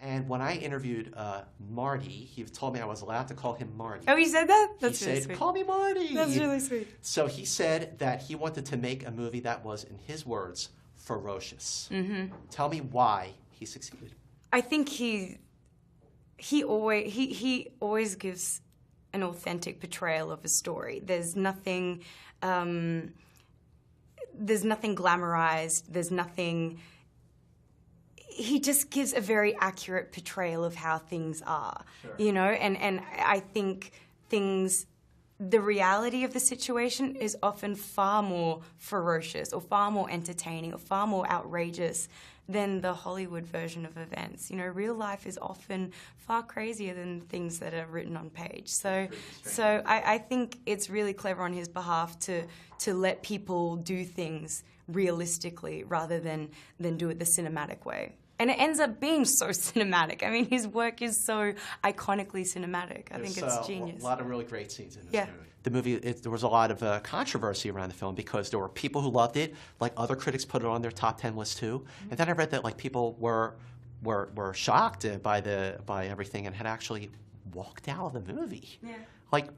And when I interviewed Marty, he told me I was allowed to call him Marty. Oh, he said that? That's he really said, sweet. "Call me Marty." That's really sweet. So he said that he wanted to make a movie that was, in his words, ferocious. Mm-hmm. Tell me why he succeeded. I think he always gives an authentic portrayal of a story. There's nothing glamorized. There's nothing. He just gives a very accurate portrayal of how things are, Sure. you know. And I think the reality of the situation is often far more ferocious, or far more entertaining, or far more outrageous than the Hollywood version of events. You know, real life is often far crazier than things that are written on page. So I think it's really clever on his behalf to let people do things realistically rather than do it the cinematic way. And it ends up being so cinematic. I mean, his work is so iconically cinematic. I think it's genius. A lot of really great scenes in this movie. The movie, there was a lot of controversy around the film because there were people who loved it, like other critics put it on their top 10 list too. Mm-hmm. And then I read that like people were shocked by everything and had actually walked out of the movie. Yeah.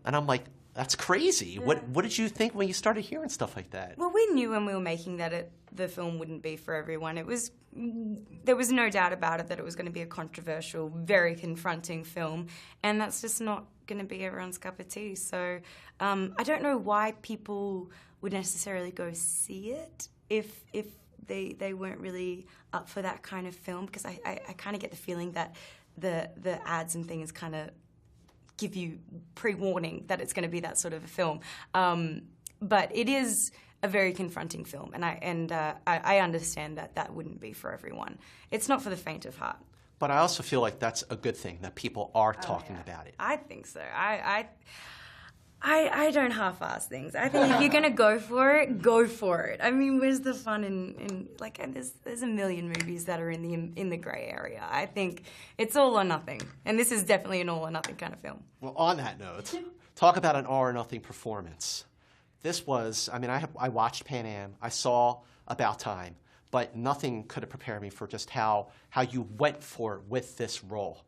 And I'm like, that's crazy. Yeah. What did you think when you started hearing stuff like that? Well, we knew when we were making that the film wouldn't be for everyone. There was no doubt about it that it was going to be a controversial, very confronting film, and that's just not going to be everyone's cup of tea. So I don't know why people would necessarily go see it if they weren't really up for that kind of film, because I kind of get the feeling that the ads and things kind of give you pre-warning that it's going to be that sort of a film. But it is a very confronting film, and I understand that wouldn't be for everyone. It's not for the faint of heart. But I also feel like that's a good thing, that people are talking about it. I think so. I don't half-ass things. I think if you're going to go for it, go for it. I mean, where's the fun in there's a million movies that are in the grey area. I think it's all or nothing, and this is definitely an all or nothing kind of film. Well, on that note, talk about an all or nothing performance. This was, I mean, I watched Pan Am, I saw About Time, but nothing could have prepared me for just how you went for it with this role.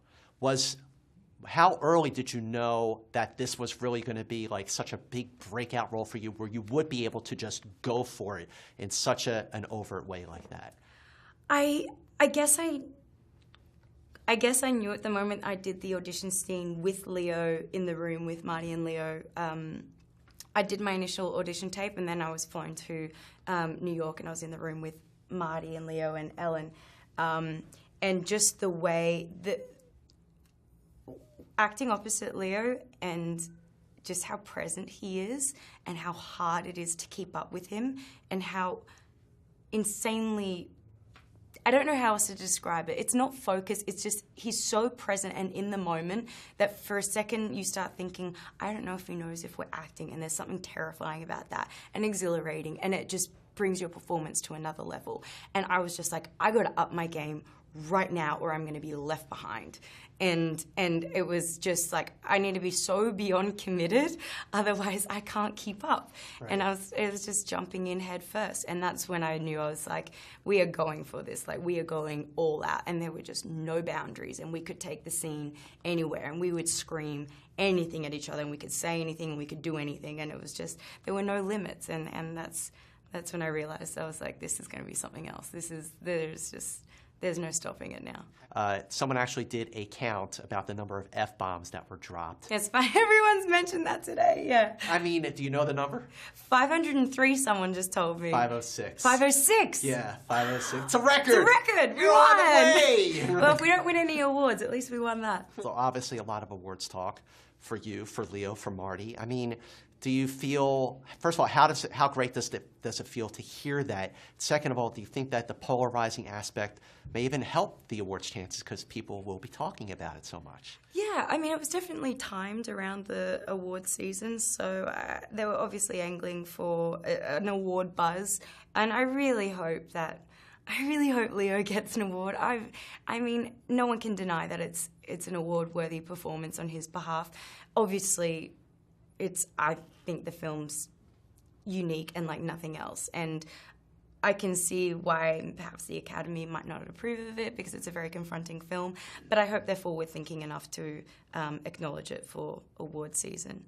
How early did you know that this was really going to be like such a big breakout role for you, where you would be able to just go for it in such an overt way like that? I guess I knew at the moment I did the audition scene with Leo in the room with Marty and Leo. I did my initial audition tape, and then I was flown to New York, and I was in the room with Marty and Leo and Ellen. And just the way that acting opposite Leo and just how present he is and how hard it is to keep up with him and how insanely, I don't know how else to describe it. It's not focused, it's just he's so present and in the moment that for a second you start thinking, I don't know if he knows if we're acting, and there's something terrifying about that and exhilarating, and it just brings your performance to another level. And I was just like, I got to up my game right now or I'm going to be left behind. And it was just like, I need to be so beyond committed, otherwise I can't keep up. Right. And it was just jumping in head first. And that's when I knew, I was like, we are going for this. Like, we are going all out. And there were just no boundaries. And we could take the scene anywhere. And we would scream anything at each other. And we could say anything. And we could do anything. And it was just, there were no limits. And that's when I realized, I was like, this is going to be something else. There's no stopping it now. Someone actually did a count about the number of F-bombs that were dropped. Yes, everyone's mentioned that today, yeah. I mean, do you know the number? 503, someone just told me. 506. 506? Yeah, 506. It's a record! It's a record! We won! Well, if we don't win any awards, at least we won that. So obviously a lot of awards talk for you, for Leo, for Marty. I mean, do you feel, first of all, how great does it feel to hear that? Second of all, do you think that the polarizing aspect may even help the awards chances because people will be talking about it so much? Yeah, I mean, it was definitely timed around the awards season, so they were obviously angling for an award buzz, and I really hope Leo gets an award. I mean, no one can deny that it's an award-worthy performance on his behalf. Obviously, I think the film's unique and like nothing else. And I can see why perhaps the Academy might not approve of it because it's a very confronting film, but I hope they're forward-thinking enough to acknowledge it for award season.